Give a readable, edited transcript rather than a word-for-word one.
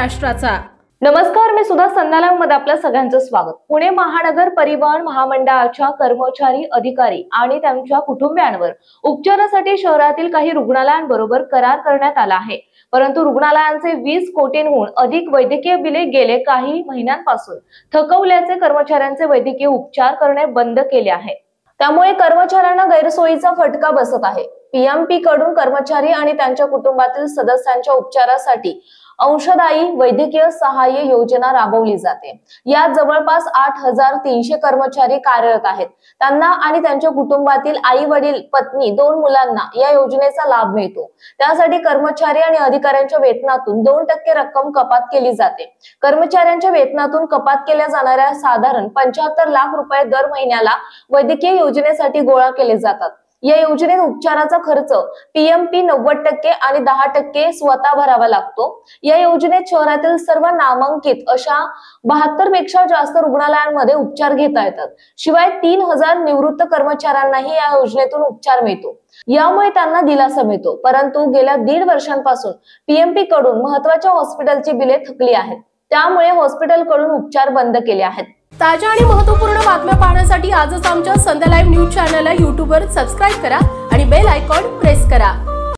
महाराष्ट्राचा। नमस्कार, मी सुधा संध्यालाइव्ह मध्ये आपल्या सगळ्यांचं स्वागत। पुणे महानगर परिवहन महामंडळाच्या कर्मचारी, अधिकारी आणि त्यांच्या कुटुंबियांवर उपचारासाठी शहरातील काही रुग्णालयांबरोबर करार करण्यात आला आहे। परंतु रुग्णालयांचे 20 कोटींहून अधिक वैद्यकीय बिले गेले काही महिन्यांपासून थकवल्याचे कर्मचाऱ्यांचे वैद्यकीय उपचार करणे बंद केले आहे। त्यामुळे कर्मचाऱ्यांना गैरसोयीचा फटका बसत आहे। पीएमपी कडून कर्मचारी आणि त्यांच्या कुटुंबातील सदस्यांच्या उपचारासाठी अंशदायी वैद्यकीय सहाय्य योजना राबवली जाते। यात जवळपास 8300 कर्मचारी कार्यरत आहेत। त्यांना आणि त्यांच्या कुटुंबातील आई वडील, पत्नी, 2 मुलांना या योजनेचा लाभ मिळतो। त्यासाठी कर्मचारी आणि अधिकाऱ्यांच्या वेतनातून 2% रक्कम कपात केली जाते। कर्मचाऱ्यांच्या वेतनातून कपात केल्या जाणाऱ्या साधारण 75 लाख रुपये दर महिन्याला वैद्यकीय योजनेसाठी गोळा केले जातात। या योजनेत उपचाराचा खर्च पीएमपी 90% आणि 10% स्वतः भरावा लागतो। या योजनेत शहरातील सर्व नामांकित अशा 72 पेक्षा जास्त रुग्णालयांमध्ये उपचार घेता येतात। शिवाय 3000 निवृत्त कर्मचाऱ्यांनाही या योजनेतून उपचार मिळतो। यामुळे त्यांना दिलासा मिळतो। परंतु गेल्या 1.5 वर्षांपासून पीएमपी कडून महत्त्वाच्या हॉस्पिटलची बिले थकली आहेत। त्यामुळे हॉस्पिटल कडून उपचार बंद केले आहेत। ताज्या आणि महत्त्वपूर्ण बातम्या पाहण्यासाठी आजच आमच्या संध्या लाईव्ह न्यूज चॅनलला YouTube वर सबस्क्राइब करा आणि बेल आयकॉन प्रेस करा।